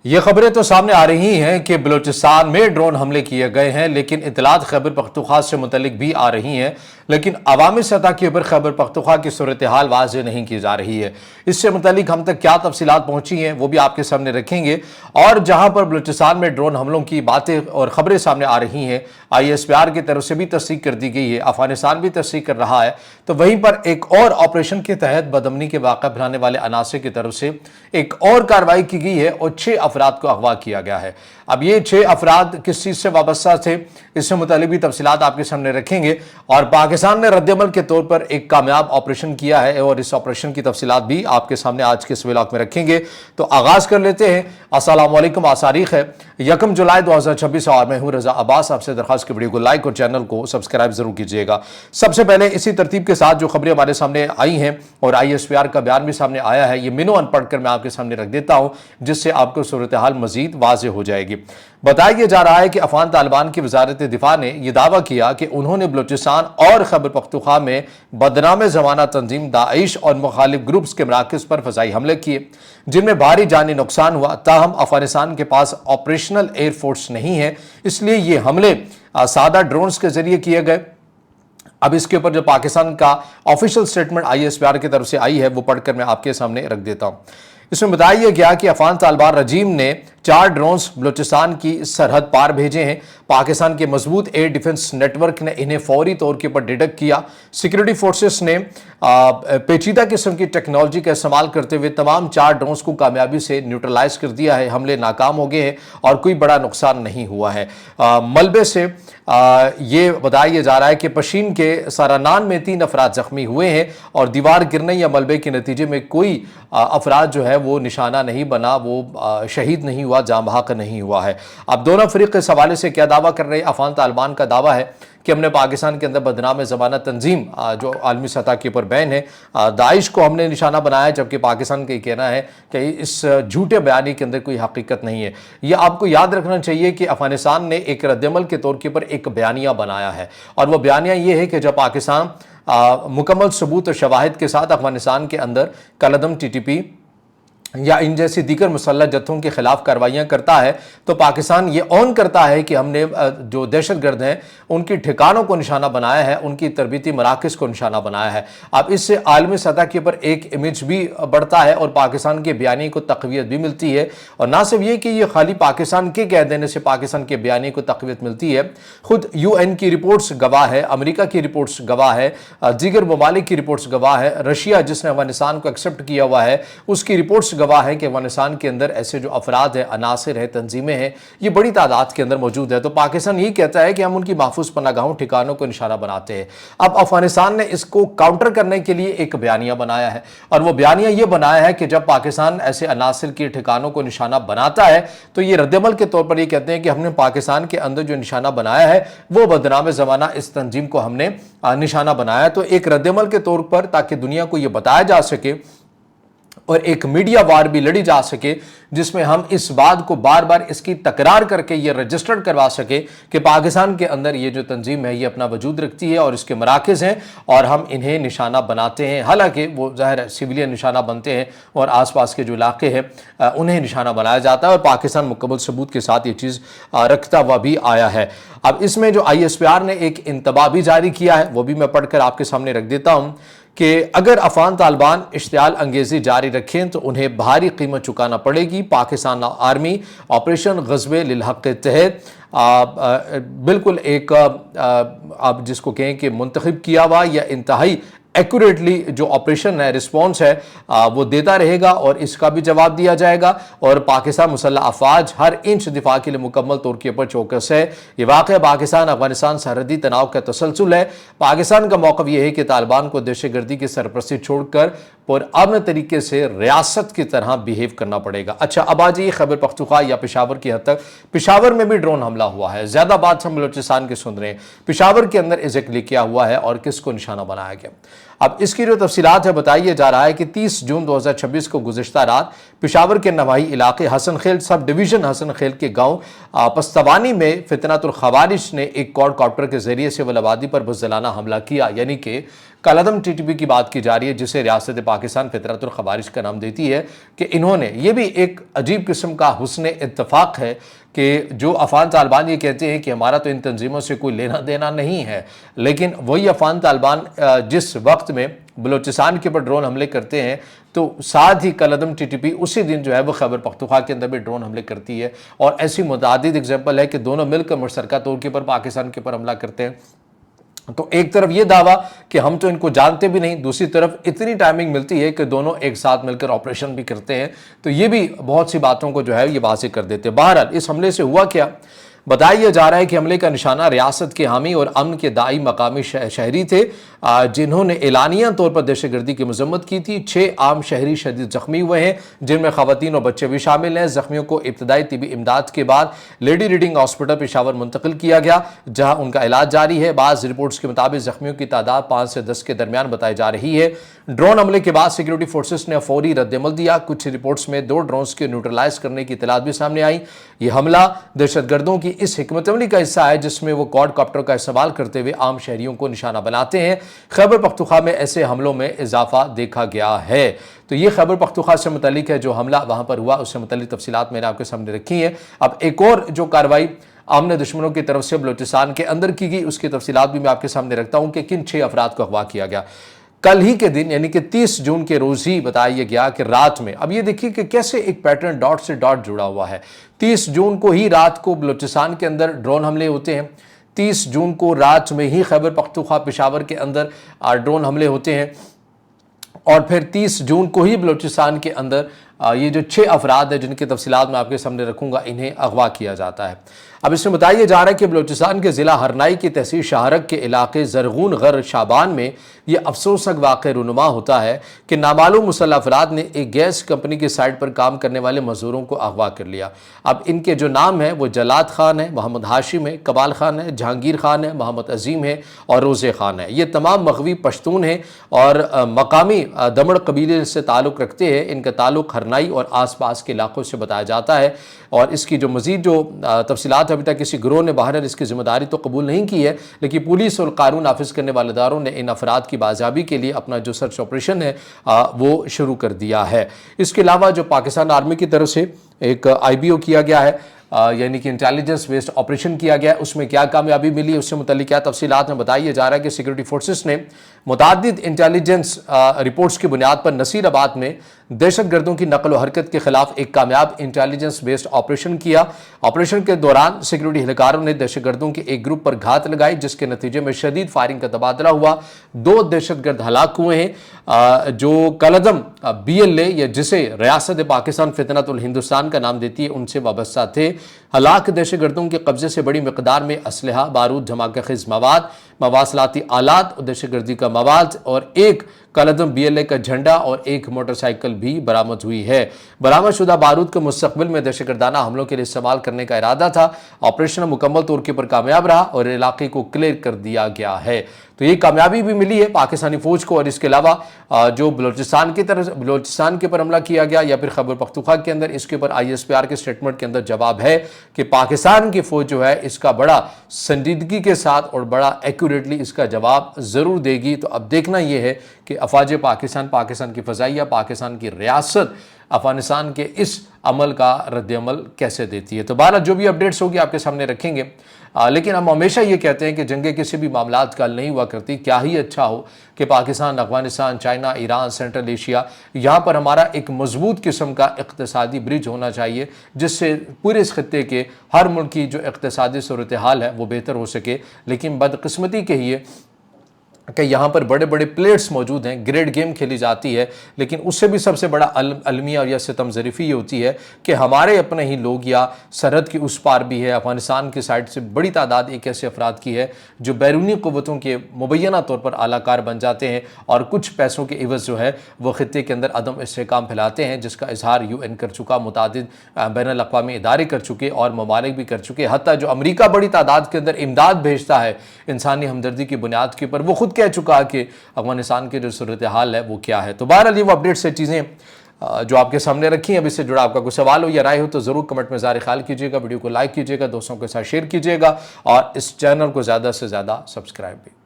یہ خبریں تو سامنے آ رہی ہیں کہ بلوچستان میں ڈرون حملے کیے گئے ہیں، لیکن اطلاعات خیبر پختونخوا سے متعلق بھی آ رہی ہیں، لیکن عوامی سطح کے اوپر خیبر پختونخوا کی صورتحال واضح نہیں کی جا رہی ہے۔ اس سے متعلق ہم تک کیا تفصیلات پہنچی ہیں وہ بھی آپ کے سامنے رکھیں گے، اور جہاں پر بلوچستان میں ڈرون حملوں کی باتیں اور خبریں سامنے آ رہی ہیں، ISPR کی طرف سے بھی تصدیق کر دی گئی ہے، افغانستان بھی تصدیق کر رہا ہے، تو وہیں پر ایک اور آپریشن کے تحت بدامنی کے واقع بنانے والے عناصر کی طرف سے ایک اور کارروائی کی گئی ہے اور 6 افراد کو اغوا کیا گیا ہے۔ اب یہ 6 افراد کس چیز سے وابستہ تھے، اس سے متعلق بھی تفصیلات آپ کے سامنے رکھیں گے، اور پاکستان نے رد عمل کے طور پر ایک کامیاب آپریشن کیا ہے اور اس آپریشن کی تفصیلات بھی آپ کے سامنے آج کے اس ولاگ میں رکھیں گے۔ تو آغاز کر لیتے ہیں۔ السلام علیکم، آج تاریخ ہے 1 جولائی 2026 اور میں ہوں رضا عباس۔ آپ سے درخواست کی ویڈیو کو لائک اور چینل کو سبسکرائب ضرور کیجئے گا۔ سب سے پہلے اسی ترتیب کے ساتھ جو خبریں ہمارے سامنے آئی ہیں اور ISPR کا بیان بھی سامنے آیا ہے، یہ مینو ان پڑھ کر میں آپ کے سامنے رکھ دیتا ہوں، جس سے آپ کو صورتحال مزید واضح ہو جائے گی۔ بتایا جا رہا ہے کہ افغان طالبان کی وزارت دفاع نے یہ دعویٰ کیا کہ انہوں نے بلوچستان اور خیبر پختونخوا میں بدنام زمانہ تنظیم داعش اور مخالف گروپس کے مراکز پر فضائی حملے کیے، جن میں بھاری جانی نقصان ہوا۔ تاہم افغانستان کے پاس آپریشنل ایئر فورس نہیں ہے، اس لیے یہ حملے سادہ ڈرونز کے ذریعے کیے گئے۔ اب اس کے اوپر جو پاکستان کا آفیشل سٹیٹمنٹ ISPR کی طرف سے آئی ہے وہ پڑھ کر میں آپ کے سامنے رکھ دیتا ہوں۔ اس میں بتایا گیا کہ افغان طالبان رجیم نے 4 ڈرونز بلوچستان کی سرحد پار بھیجے ہیں۔ پاکستان کے مضبوط ایئر ڈیفنس نیٹ ورک نے انہیں فوری طور کے پر ڈیٹیکٹ کیا۔ سیکورٹی فورسز نے پیچیدہ قسم کی ٹیکنالوجی کا استعمال کرتے ہوئے تمام 4 ڈرونز کو کامیابی سے نیوٹرلائز کر دیا ہے۔ حملے ناکام ہو گئے ہیں اور کوئی بڑا نقصان نہیں ہوا ہے۔ ملبے سے یہ بتایا جا رہا ہے کہ پشین کے سارانان میں 3 افراد زخمی ہوئے ہیں اور دیوار گرنے یا ملبے کے نتیجے میں کوئی افراد جو ہے وہ نشانہ نہیں بنا، وہ شہید نہیں ہوا، جاں بحق نہیں ہوا ہے۔ اب دونوں فریق اس حوالے سے کیا دعویٰ کر رہے ہیں؟ افغان طالبان کا دعویٰ ہے کہ ہم نے پاکستان کے اندر بدنام زمانہ تنظیم جو عالمی سطح کے اوپر بین ہے داعش کو ہم نے نشانہ بنایا ہے، جبکہ پاکستان کا یہ کہنا ہے کہ اس جھوٹے بیانی کے اندر کوئی حقیقت نہیں ہے۔ یہ آپ کو یاد رکھنا چاہیے کہ افغانستان نے ایک رد عمل کے طور کے اوپر ایک بیانیہ بنایا ہے، اور وہ بیانیہ یہ ہے کہ جب پاکستان مکمل ثبوت اور شواہد کے ساتھ افغانستان کے اندر کالعدم TTP یا ان جیسی دیگر مسلح جتھوں کے خلاف کاروائیاں کرتا ہے تو پاکستان یہ اون کرتا ہے کہ ہم نے جو دہشت گرد ہیں ان کی ٹھکانوں کو نشانہ بنایا ہے، ان کی تربیتی مراکز کو نشانہ بنایا ہے۔ اب اس سے عالمی سطح کے اوپر ایک امیج بھی بڑھتا ہے اور پاکستان کے بیانی کو تقویت بھی ملتی ہے، اور نہ صرف یہ کہ یہ خالی پاکستان کے کہہ دینے سے پاکستان کے بیانی کو تقویت ملتی ہے، خود UN کی رپورٹس گواہ ہے، امریکہ کی رپورٹس گواہ ہے، دیگر ممالک کی رپورٹس گواہ ہے، رشیا جس نے افغانستان کو ایکسپٹ کیا ہوا ہے اس کی رپورٹس گواہ ہے کہ افغانستان کے اندر ایسے جو افراد ہیں، عناصر ہیں، تنظیمیں ہیں، یہ بڑی تعداد کے اندر موجود ہے۔ تو پاکستان یہ کہتا ہے کہ ہم ان کی محفوظ پناہ گاہوں ٹھکانوں کو نشانہ بناتے ہیں۔ اب افغانستان نے اس کو کاؤنٹر کرنے کے لیے ایک بیانیہ بنایا ہے، اور وہ بیانیہ یہ بنایا ہے کہ جب پاکستان ایسے عناصر کی ٹھکانوں کو نشانہ بناتا ہے تو یہ رد عمل کے طور پر یہ کہتے ہیں کہ ہم نے پاکستان کے اندر جو نشانہ بنایا ہے وہ بدنام زمانہ اس تنظیم کو ہم نے نشانہ بنایا، تو ایک رد عمل کے طور پر تاکہ دنیا کو یہ بتایا جا سکے اور ایک میڈیا وار بھی لڑی جا سکے جس میں ہم اس بات کو بار بار اس کی تکرار کر کے یہ رجسٹرڈ کروا سکے کہ پاکستان کے اندر یہ جو تنظیم ہے یہ اپنا وجود رکھتی ہے اور اس کے مراکز ہیں اور ہم انہیں نشانہ بناتے ہیں۔ حالانکہ وہ ظاہر سویلین نشانہ بنتے ہیں اور آس پاس کے جو علاقے ہیں انہیں نشانہ بنایا جاتا ہے، اور پاکستان مکمل ثبوت کے ساتھ یہ چیز رکھتا ہوا بھی آیا ہے۔ اب اس میں جو ISPR نے ایک انتباہ بھی جاری کیا ہے وہ بھی میں پڑھ کر آپ کے سامنے رکھ دیتا ہوں کہ اگر افغان طالبان اشتعال انگیزی جاری رکھیں تو انہیں بھاری قیمت چکانا پڑے گی۔ پاکستان آرمی آپریشن غزوہ للحق کے تحت بالکل ایک آپ جس کو کہیں کہ منتخب کیا ہوا یا انتہائی ایکوریٹلی جو آپریشن ہے، رسپانس ہے، وہ دیتا رہے گا اور اس کا بھی جواب دیا جائے گا، اور پاکستان مسلح افواج ہر انچ دفاع کے لیے مکمل طور کے اوپر چوکس ہے۔ یہ واقعہ پاکستان افغانستان سرحدی تناؤ کا تسلسل ہے۔ پاکستان کا موقف یہ ہے کہ طالبان کو دہشت گردی کی سرپرستی چھوڑ کر پرامن طریقے سے ریاست کی طرح بیہیو کرنا پڑے گا۔ اچھا، اب آج یہ خیبر پختونخوا یا پشاور کی حد تک، پشاور میں بھی ڈرون حملہ ہوا ہے۔ زیادہ بات ہم بلوچستان کی سن رہے ہیں، پشاور کے اندر ایگزیکٹلی کیا ہوا ہے اور کس کو نشانہ بنایا گیا۔ اب اس کی جو تفصیلات ہے بتائیے جا رہا ہے کہ 30 جون 2026 کو گزشتہ رات پشاور کے نواحی علاقے حسن خیل سب ڈویژن حسن خیل کے گاؤں پستوانی میں فتنۃ الخوارج نے ایک کوڈ کاپٹر کے ذریعے سول آبادی پر بزدلانہ حملہ کیا، یعنی کہ کالعدم ٹی ٹی پی کی بات کی جا رہی ہے جسے ریاست پاکستان فتنۃ الخوارج کا نام دیتی ہے، کہ انہوں نے، یہ بھی ایک عجیب قسم کا حسن اتفاق ہے کہ جو افغان طالبان یہ کہتے ہیں کہ ہمارا تو ان تنظیموں سے کوئی لینا دینا نہیں ہے، لیکن وہی افغان طالبان جس وقت میں بلوچستان کے اوپر ڈرون حملے کرتے ہیں تو ساتھ ہی کالعدم ٹی ٹی پی اسی دن جو ہے وہ خیبر پختونخوا کے اندر بھی ڈرون حملے کرتی ہے، اور ایسی متعدد اگزامپل ہے کہ دونوں مل کر مشترکہ طور کے اوپر پاکستان کے اوپر حملہ کرتے ہیں۔ تو ایک طرف یہ دعویٰ کہ ہم تو ان کو جانتے بھی نہیں، دوسری طرف اتنی ٹائمنگ ملتی ہے کہ دونوں ایک ساتھ مل کر آپریشن بھی کرتے ہیں، تو یہ بھی بہت سی باتوں کو جو ہے یہ واضح کر دیتے ہیں۔ بہرحال اس حملے سے ہوا کیا؟ بتایا جا رہا ہے کہ حملے کا نشانہ ریاست کے حامی اور امن کے داعی مقامی شہری تھے جنہوں نے اعلانیہ طور پر دہشت گردی کی مذمت کی تھی۔ 6 عام شہری شدید زخمی ہوئے ہیں جن میں خواتین اور بچے بھی شامل ہیں۔ زخمیوں کو ابتدائی طبی امداد کے بعد لیڈی ریڈنگ ہاسپٹل پشاور منتقل کیا گیا جہاں ان کا علاج جاری ہے۔ بعض رپورٹس کے مطابق زخمیوں کی تعداد 5 سے 10 کے درمیان بتائی جا رہی ہے۔ ڈرون حملے کے بعد سیکیورٹی فورسز نے فوری رد عمل دیا۔ کچھ رپورٹس میں 2 ڈرونز کے نیوٹرلائز کرنے کی اطلاعات بھی سامنے آئی۔ یہ حملہ دہشت گردوں کی اس حکمت عملی کا حصہ ہے جس میں وہ کوڈ کاپٹر کا استعمال کرتے ہوئے عام شہریوں کو نشانہ بناتے ہیں۔ خیبر پختونخوا میں ایسے حملوں میں اضافہ دیکھا گیا ہے۔ تو یہ خیبر پختونخوا سے متعلق ہے جو حملہ وہاں پر ہوا، اس سے متعلق تفصیلات میں نے آپ کے سامنے رکھی ہیں۔ اب ایک اور جو کارروائی آمنے دشمنوں کی طرف سے بلوچستان کے اندر کی گئی اس کی تفصیلات بھی میں آپ کے سامنے رکھتا ہوں کہ کن 6 افراد کو اغوا کیا گیا۔ کل ہی کے دن یعنی کہ 30 جون کے روز ہی بتایا گیا کہ رات میں، اب یہ دیکھیے کہ کیسے ایک پیٹرن ڈاٹ سے ڈاٹ جڑا ہوا ہے۔ 30 جون کو ہی رات کو بلوچستان کے اندر ڈرون حملے ہوتے ہیں، 30 جون کو رات میں ہی خیبر پختونخوا پشاور کے اندر ڈرون حملے ہوتے ہیں، اور پھر 30 جون کو ہی بلوچستان کے اندر یہ جو 6 افراد ہیں جن کی تفصیلات میں آپ کے سامنے رکھوں گا انہیں اغوا کیا جاتا ہے۔ اب اس میں بتایا جا رہا ہے کہ بلوچستان کے ضلع ہرنائی کی تحصیل شاہرگ کے علاقے زرغون غر شابان میں یہ افسوسناک واقعہ رونما ہوتا ہے کہ نامعلوم مسلح افراد نے ایک گیس کمپنی کی سائٹ پر کام کرنے والے مزدوروں کو اغوا کر لیا۔ اب ان کے جو نام ہیں وہ جلاد خان ہے، محمد ہاشم ہے، کمال خان ہے، جہانگیر خان ہے، محمد عظیم ہے اور روزے خان ہے۔ یہ تمام مغوی پشتون ہیں اور مقامی دمڑ قبیلے سے تعلق رکھتے ہیں۔ ان کا تعلق ہرنائی اور آس پاس کے علاقوں سے بتایا جاتا ہے، اور اس کی جو مزید جو تفصیلات ابھی تک کسی گروہ نے باہر اس کی ذمہ داری تو قبول نہیں کی ہے، لیکن پولیس اور قانون نافذ کرنے والے اداروں نے ان افراد کی بازیابی کے لیے اپنا جو سرچ آپریشن ہے وہ شروع کر دیا ہے۔ اس کے علاوہ جو پاکستان آرمی کی طرف سے ایک IBO کیا گیا ہے، یعنی کہ انٹیلیجنس بیسڈ آپریشن کیا گیا ہے، اس میں کیا کامیابی ملی اس سے متعلق کیا تفصیلات میں بتایا جا رہا ہے کہ سیکورٹی فورسز نے متعدد انٹیلیجنس رپورٹس کی بنیاد پر نصیر آباد میں دہشت گردوں کی نقل و حرکت کے خلاف ایک کامیاب انٹیلیجنس بیسڈ آپریشن کیا۔ آپریشن کے دوران سیکورٹی اہلکاروں نے دہشت گردوں کے ایک گروپ پر گھات لگائی جس کے نتیجے میں شدید فائرنگ کا تبادلہ ہوا۔ 2 دہشت گرد ہلاک ہوئے ہیں جو کالعدم BLA یا جسے ریاست پاکستان فتنۃ الہندوستان کا نام دیتی ہے ان سے وابستہ تھے۔ ہلاک دہشت گردوں کے قبضے سے بڑی مقدار میں اسلحہ، بارود، دھماکہ خیز مواد، مواصلاتی آلات، دہشت گردی کا مواد اور ایک کالعدم BLA کا جھنڈا اور ایک موٹر سائیکل بھی برآمد ہوئی ہے۔ برآمد شدہ بارود کو مستقبل میں دہشت گردانہ حملوں کے لیے استعمال کرنے کا ارادہ تھا۔ آپریشن مکمل طور پر کامیاب رہا اور علاقے کو کلیئر کر دیا گیا ہے۔ تو یہ کامیابی بھی ملی ہے پاکستانی فوج کو، اور اس کے علاوہ جو بلوچستان کی طرف بلوچستان کے اوپر حملہ کیا گیا یا پھر خیبر پختونخوا کے اندر، اس کے اوپر ISPR کے سٹیٹمنٹ کے اندر جواب ہے کہ پاکستان کی فوج جو ہے اس کا بڑا سنجیدگی کے ساتھ اور بڑا ایکوریٹلی اس کا جواب ضرور دے گی۔ تو اب دیکھنا یہ ہے کہ افواج پاکستان، پاکستان کی فضائیہ، پاکستان کی ریاست افغانستان کے اس عمل کا رد عمل کیسے دیتی ہے۔ تو بہرحال جو بھی اپڈیٹس ہوگی آپ کے سامنے رکھیں گے، لیکن ہم ہمیشہ یہ کہتے ہیں کہ جنگیں کسی بھی معاملات کا حل نہیں ہوا کرتی۔ کیا ہی اچھا ہو کہ Pakistan, Afghanistan, China, Iran, central Asia, یہاں پر ہمارا ایک مضبوط قسم کا اقتصادی برج ہونا چاہیے جس سے پورے اس خطے کے ہر ملک کی جو اقتصادی صورتحال ہے وہ بہتر ہو سکے۔ لیکن بدقسمتی کے یہ کہ یہاں پر بڑے بڑے پلیئرز موجود ہیں، گریڈ گیم کھیلی جاتی ہے، لیکن اس سے بھی سب سے بڑا المیہ اور یا ستم ظریفی یہ ہوتی ہے کہ ہمارے اپنے ہی لوگ یا سرحد کی اس پار بھی ہے افغانستان کی سائٹ سے بڑی تعداد ایک ایسے افراد کی ہے جو بیرونی قوتوں کے مبینہ طور پر اعلیٰ کار بن جاتے ہیں اور کچھ پیسوں کے عوض جو ہے وہ خطے کے اندر عدم استحکام پھیلاتے ہیں، جس کا اظہار UN کر چکا، متعدد بین الاقوامی ادارے کر چکے اور ممالک بھی کر چکے، حتیٰ جو امریکہ بڑی تعداد کے اندر امداد بھیجتا ہے انسانی ہمدردی کی بنیاد کے اوپر، وہ خود خود کہہ چکا کہ افغانستان کی جو صورتحال ہے وہ کیا ہے. تو بہرحال یہ وہ اپڈیٹ سے چیزیں جو آپ کے سامنے رکھی ہیں. اب اس سے جڑا آپ کا کوئی سوال ہو یا رائے ہو تو ضرور کمنٹ میں اظہار خیال کیجیے گا. ویڈیو کو لائک کیجیے گا, دوستوں کے ساتھ شیئر کیجیے گا, اور اس چینل کو زیادہ سے زیادہ سبسکرائب بھی.